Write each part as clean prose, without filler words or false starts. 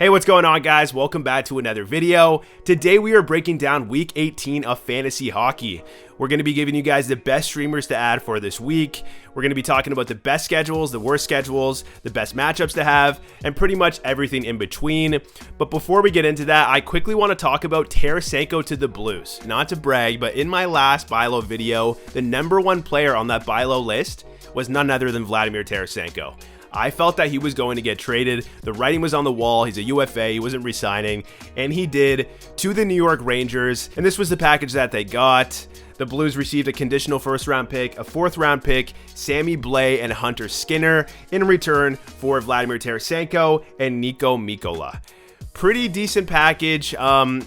Hey, what's going on, guys? Welcome back to another video. Today we are breaking down week 18 of fantasy hockey. We're going to be giving you guys the best streamers to add for this week. We're going to be talking about the best schedules, the worst schedules, the best matchups to have, and pretty much everything in between. But before we get into that, I quickly want to talk about Tarasenko to the Blues. Not to brag, but in my last buy low video, the #1 player on that buy low list was none other than Vladimir Tarasenko. I felt that he was going to get traded. The writing was on the wall. He's a UFA. He wasn't re-signing, and he did, to the New York Rangers. And this was the package that they got. The Blues received a conditional first-round pick, a fourth-round pick, Sammy Blais, and Hunter Skinner in return for Vladimir Tarasenko and Nico Mikkola. Pretty decent package,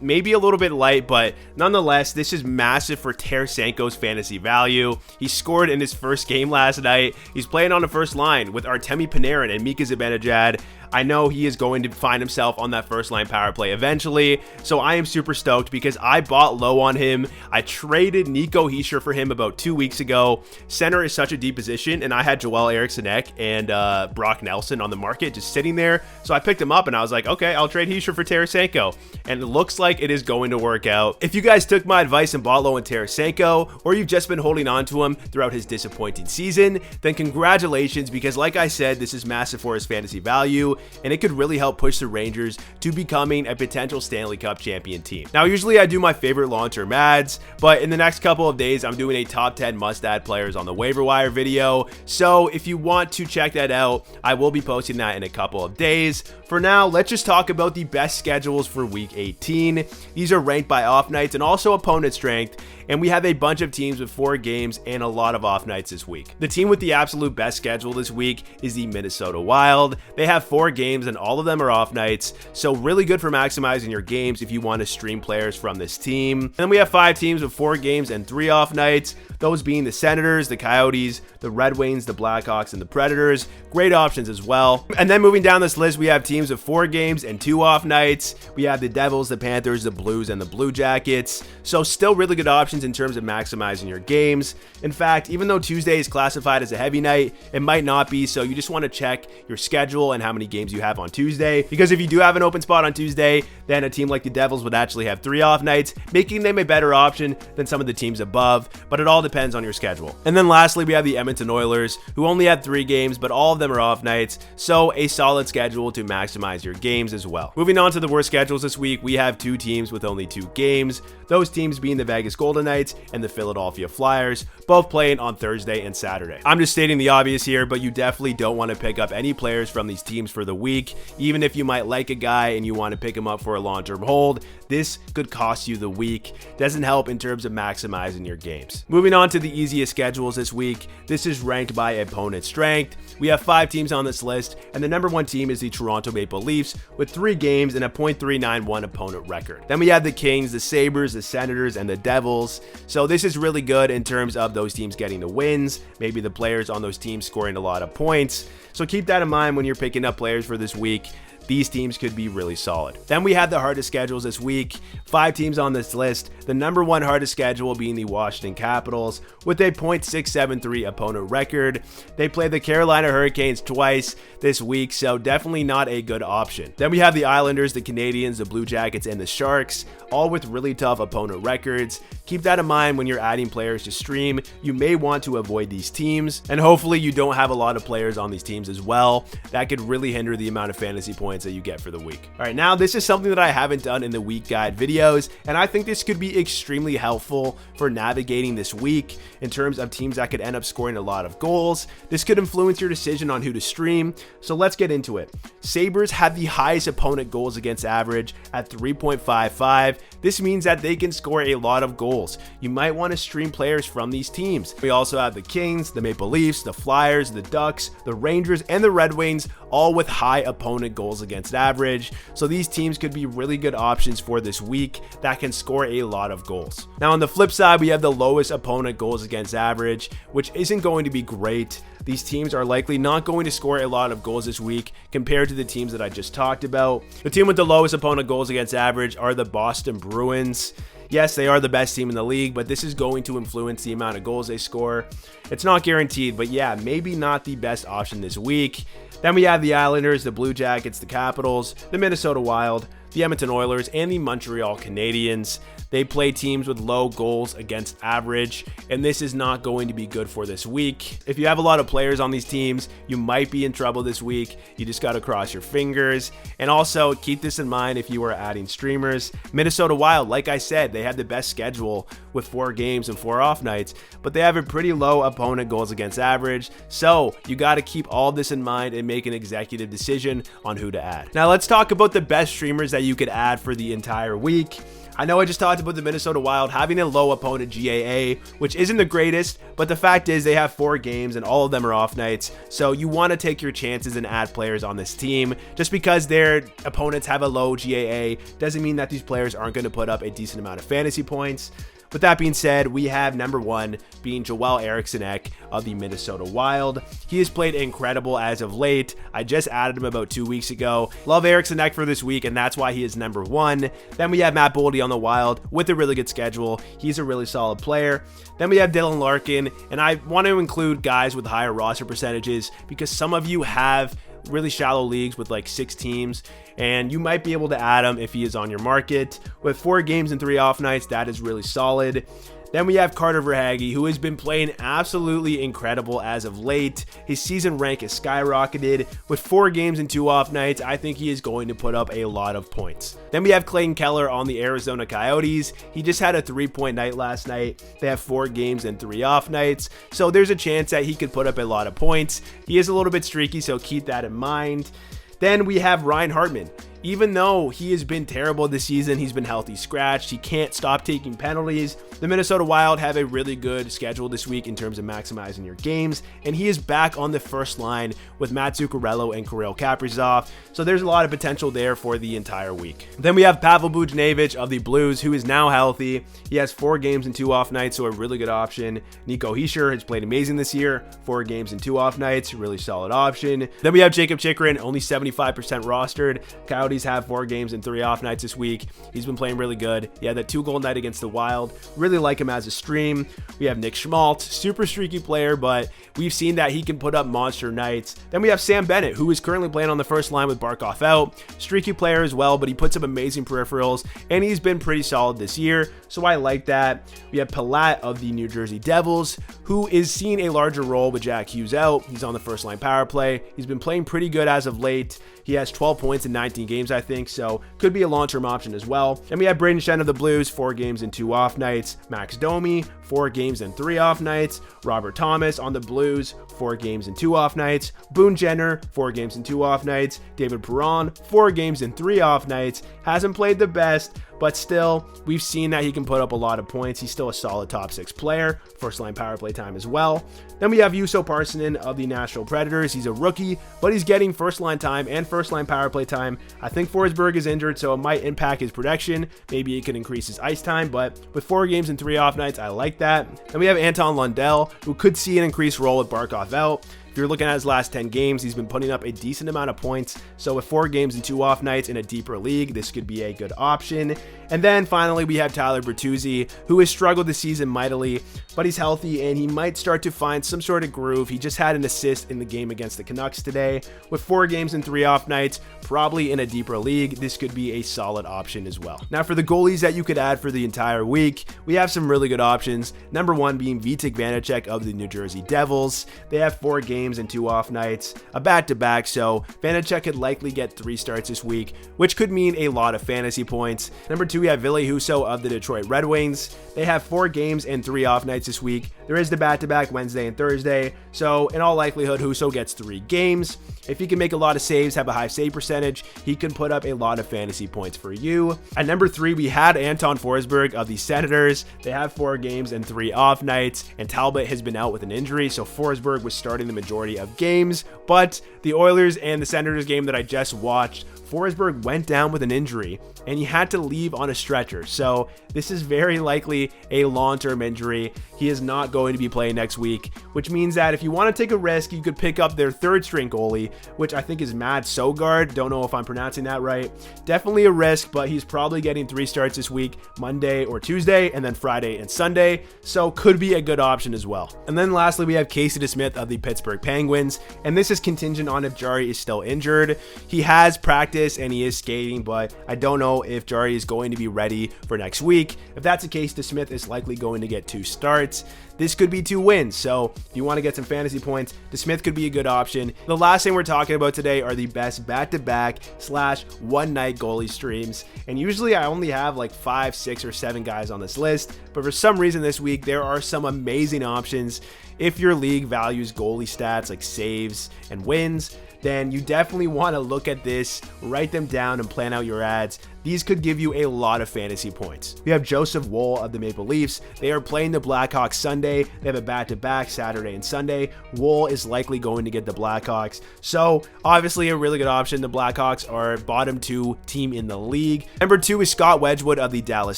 maybe a little bit light, but nonetheless, this is massive for Tarasenko's fantasy value. He scored in his first game last night. He's playing on the first line with Artemi Panarin and Mika Zibanejad. I know he is going to find himself on that first line power play eventually, so I am super stoked because I bought low on him. I traded Nico Hischier for him about 2 weeks ago. Center is such a deep position, and I had Joel Eriksson and Brock Nelson on the market just sitting there, so I picked him up and I was like, okay, I'll trade Hischier for Tarasenko, and it looks like it is going to work out. If you guys took my advice and bought low on Tarasenko, or you've just been holding on to him throughout his disappointing season, then congratulations, because like I said, this is massive for his fantasy value, and it could really help push the Rangers to becoming a potential Stanley Cup champion team. Now, usually I do my favorite long-term ads, but in the next couple of days, I'm doing a top 10 must-add players on the waiver wire video. So if you want to check that out, I will be posting that in a couple of days. For now, let's just talk about the best schedules for week 18. These are ranked by off nights and also opponent strength, and we have a bunch of teams with 4 games and a lot of off nights this week. The team with the absolute best schedule this week is the Minnesota Wild. They have 4 games and all of them are off nights, so really good for maximizing your games if you want to stream players from this team. And then we have 5 teams with 4 games and 3 off nights, those being the Senators, the Coyotes, the Red Wings, the Blackhawks, and the Predators. Great options as well. And then moving down this list, we have teams with 4 games and 2 off nights. We have the Devils, the Panthers, the Blues, and the Blue Jackets. So still really good options in terms of maximizing your games. In fact, even though Tuesday is classified as a heavy night, it might not be, so you just want to check your schedule and how many games you have on Tuesday. Because if you do have an open spot on Tuesday, then a team like the Devils would actually have 3 off nights, making them a better option than some of the teams above, but it all depends on your schedule. And then lastly, we have the Edmonton Oilers, who only have 3 games, but all of them are off nights, so a solid schedule to maximize your games as well. Moving on to the worst schedules this week, we have 2 teams with only 2 games, those teams being the Vegas Golden Knights and the Philadelphia Flyers, both playing on Thursday and Saturday. I'm just stating the obvious here, but you definitely don't want to pick up any players from these teams for the week. Even if you might like a guy and you want to pick him up for a long-term hold, this could cost you the week. Doesn't help in terms of maximizing your games. Moving on to the easiest schedules this week, this is ranked by opponent strength. We have 5 teams on this list, and the #1 team is the Toronto Maple Leafs with 3 games and a .391 opponent record. Then we have the Kings, the Sabres, the Senators, and the Devils. So this is really good in terms of those teams getting the wins, maybe the players on those teams scoring a lot of points. So keep that in mind when you're picking up players for this week. These teams could be really solid. Then we have the hardest schedules this week. 5 teams on this list. The #1 hardest schedule being the Washington Capitals with a .673 opponent record. They play the Carolina Hurricanes twice this week, so definitely not a good option. Then we have the Islanders, the Canadiens, the Blue Jackets, and the Sharks, all with really tough opponent records. Keep that in mind when you're adding players to stream. You may want to avoid these teams, and hopefully you don't have a lot of players on these teams as well. That could really hinder the amount of fantasy points that you get for the week. All right, now this is something that I haven't done in the week guide videos, and I think this could be extremely helpful for navigating this week in terms of teams that could end up scoring a lot of goals. This could influence your decision on who to stream, so let's get into it. Sabres have the highest opponent goals against average at 3.55. This means that they can score a lot of goals. You might want to stream players from these teams. We also have the Kings, the Maple Leafs, the Flyers, the Ducks, the Rangers, and the Red Wings, all with high opponent goals against average. So these teams could be really good options for this week that can score a lot of goals. Now on the flip side, we have the lowest opponent goals against average, which isn't going to be great. These teams are likely not going to score a lot of goals this week compared to the teams that I just talked about. The team with the lowest opponent goals against average are the Boston Bruins. Yes, they are the best team in the league, but this is going to influence the amount of goals they score. It's not guaranteed, but yeah, maybe not the best option this week. Then we have the Islanders, the Blue Jackets, the Capitals, the Minnesota Wild, the Edmonton Oilers, and the Montreal Canadiens. They play teams with low goals against average, and this is not going to be good for this week. If you have a lot of players on these teams, you might be in trouble this week. You just got to cross your fingers. And also keep this in mind if you are adding streamers. Minnesota Wild, like I said, they have the best schedule with 4 games and 4 off nights, but they have a pretty low opponent goals against average. So you got to keep all this in mind and make an executive decision on who to add. Now let's talk about the best streamers that you could add for the entire week. I know I just talked about the Minnesota Wild having a low opponent GAA, which isn't the greatest, but the fact is they have 4 games and all of them are off nights. So you want to take your chances and add players on this team. Just because their opponents have a low GAA doesn't mean that these players aren't going to put up a decent amount of fantasy points. With that being said, we have number 1 being Joel Eriksson of the Minnesota Wild. He has played incredible as of late. I just added him about 2 weeks ago. Love Eriksson for this week, and that's why he is number 1. Then we have Matt Boldy on the Wild with a really good schedule. He's a really solid player. Then we have Dylan Larkin, and I want to include guys with higher roster percentages because some of you have really shallow leagues with like 6 teams, and you might be able to add him if he is on your market. With 4 games and 3 off nights, that is really solid. Then we have Carter Verhaeghe, who has been playing absolutely incredible as of late. His season rank has skyrocketed. With 4 games and 2 off nights, I think he is going to put up a lot of points. Then we have Clayton Keller on the Arizona Coyotes. He just had a 3-point night last night. They have 4 games and 3 off nights, so there's a chance that he could put up a lot of points. He is a little bit streaky, so keep that in mind. Then we have Ryan Hartman. Even though he has been terrible this season, he's been healthy scratched. He can't stop taking penalties. The Minnesota Wild have a really good schedule this week in terms of maximizing your games, and he is back on the first line with Matt Zuccarello and Kirill Kaprizov, so there's a lot of potential there for the entire week. Then we have Pavel Buchnevich of the Blues, who is now healthy. He has 4 games and 2 off nights, so a really good option. Nico Hischier has played amazing this year, 4 games and 2 off nights, really solid option. Then we have Jacob Chychrun, only 75% rostered. Coyotes have 4 games and 3 off nights this week. He's been playing really good. He had that 2-goal night against the Wild. Really like him as a stream. We have Nick Schmaltz, super streaky player, but we've seen that he can put up monster nights. Then we have Sam Bennett, who is currently playing on the first line with Barkov out. Streaky player as well, but he puts up amazing peripherals, and he's been pretty solid this year, so I like that. We have Palat of the New Jersey Devils, who is seeing a larger role with Jack Hughes out. He's on the first line power play. He's been playing pretty good as of late. He has 12 points in 19 games, I think, so could be a long-term option as well. And we have Braden Shen of the Blues, 4 games and 2 off nights. Max Domi, 4 games and 3 off nights. Robert Thomas on the Blues, 4 games and 2 off nights. Boone Jenner, 4 games and 2 off nights. David Perron, 4 games and 3 off nights. Hasn't played the best, but still, we've seen that he can put up a lot of points. He's still a solid top 6 player. First line power play time as well. Then we have Juuso Parssinen of the Nashville Predators. He's a rookie, but he's getting first line time and first line power play time. I think Forsberg is injured, so it might impact his production. Maybe it could increase his ice time, but with 4 games and 3 off nights, I like that. Then we have Anton Lundell, who could see an increased role with Barkov out. If you're looking at his last 10 games, he's been putting up a decent amount of points. So with 4 games and 2 off nights in a deeper league, this could be a good option. And then finally, we have Tyler Bertuzzi, who has struggled this season mightily, but he's healthy and he might start to find some sort of groove. He just had an assist in the game against the Canucks today. With 4 games and 3 off nights, probably in a deeper league, this could be a solid option as well. Now for the goalies that you could add for the entire week, we have some really good options. Number 1 being Vitek Vanacek of the New Jersey Devils. They have 4 games and 2 off nights, a back-to-back, so Vanacek could likely get 3 starts this week, which could mean a lot of fantasy points. Number 2, we have Ville Husso of the Detroit Red Wings. They have 4 games and 3 off nights this week. There is the back-to-back Wednesday and Thursday, so in all likelihood, Husso gets 3 games. If he can make a lot of saves, have a high save percentage, he can put up a lot of fantasy points for you. At number 3, we had Anton Forsberg of the Senators. They have 4 games and 3 off nights, and Talbot has been out with an injury, so Forsberg was starting the majority of games, but the Oilers and the Senators game that I just watched, Forsberg went down with an injury and he had to leave on a stretcher. So this is very likely a long-term injury. He is not going to be playing next week, which means that if you want to take a risk, you could pick up their third string goalie, which I think is Mad Sogard. Don't know if I'm pronouncing that right. Definitely a risk, but he's probably getting 3 starts this week, Monday or Tuesday, and then Friday and Sunday. So could be a good option as well. And then lastly, we have Casey DeSmith of the Pittsburgh Penguins. And this is contingent on if Jari is still injured. He has practiced and he is skating, but I don't know if Jari is going to be ready for next week. If that's the case, DeSmith is likely going to get 2 starts. This could be 2 wins. So if you want to get some fantasy points, DeSmith could be a good option. The last thing we're talking about today are the best back-to-back / one-night goalie streams. And usually I only have like 5, 6, or 7 guys on this list, but for some reason this week there are some amazing options. If your league values goalie stats like saves and wins, then you definitely want to look at this, write them down, and plan out your ads. These could give you a lot of fantasy points. We have Joseph Woll of the Maple Leafs. They are playing the Blackhawks Sunday. They have a back-to-back Saturday and Sunday. Woll is likely going to get the Blackhawks. So obviously a really good option. The Blackhawks are bottom 2 team in the league. Number 2 is Scott Wedgwood of the Dallas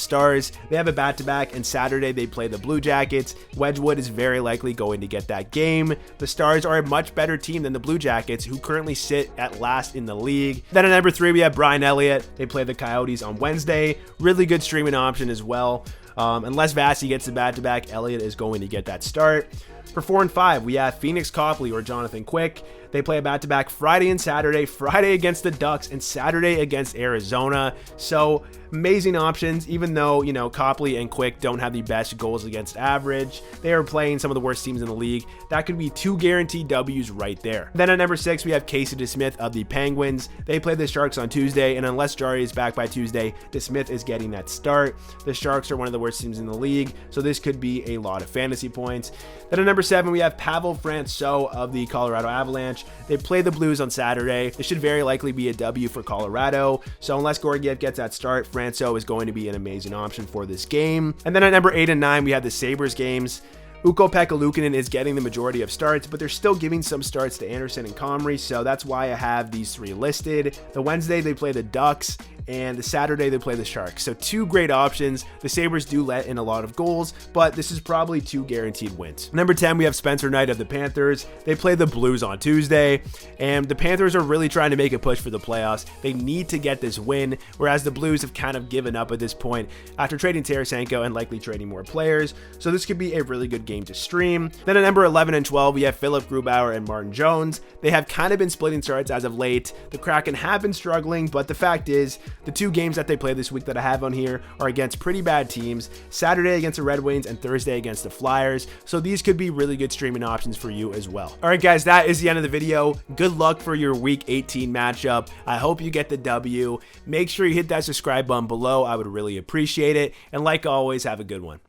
Stars. They have a back-to-back, and Saturday they play the Blue Jackets. Wedgwood is very likely going to get that game. The Stars are a much better team than the Blue Jackets, who currently sit at last in the league. Then at number 3, we have Brian Elliott. They play the Coyotes on Wednesday. Really good streaming option as well. Unless Vasi gets the back-to-back, Elliott is going to get that start. For 4 and 5, we have Phoenix Copley or Jonathan Quick. They play a back-to-back Friday and Saturday. Friday against the Ducks and Saturday against Arizona. So amazing options, even though, you know, Copley and Quick don't have the best goals against average. They are playing some of the worst teams in the league. That could be 2 guaranteed W's right there. Then at number 6, we have Casey DeSmith of the Penguins. They play the Sharks on Tuesday, and unless Jari is back by Tuesday, DeSmith is getting that start. The Sharks are one of the worst teams in the league, so this could be a lot of fantasy points. Then at number 7, we have Pavel Francouz of the Colorado Avalanche. They play the Blues on Saturday. It should very likely be a W for Colorado. So unless Georgiev gets that start, Francouz is going to be an amazing option for this game. And then at number 8 and 9, we have the Sabres games. Ukko-Pekka Luukkonen is getting the majority of starts, but they're still giving some starts to Anderson and Comrie, so that's why I have these 3 listed. The Wednesday, they play the Ducks, and the Saturday, they play the Sharks. So 2 great options. The Sabres do let in a lot of goals, but this is probably 2 guaranteed wins. Number 10, we have Spencer Knight of the Panthers. They play the Blues on Tuesday, and the Panthers are really trying to make a push for the playoffs. They need to get this win, whereas the Blues have kind of given up at this point after trading Tarasenko and likely trading more players. So this could be a really good game to stream. Then at number 11 and 12, we have Philip Grubauer and Martin Jones. They have kind of been splitting starts as of late. The Kraken have been struggling, but the fact is, the 2 games that they play this week that I have on here are against pretty bad teams. Saturday against the Red Wings and Thursday against the Flyers. So these could be really good streaming options for you as well. All right, guys, that is the end of the video. Good luck for your Week 18 matchup. I hope you get the W. Make sure you hit that subscribe button below. I would really appreciate it. And like always, have a good one.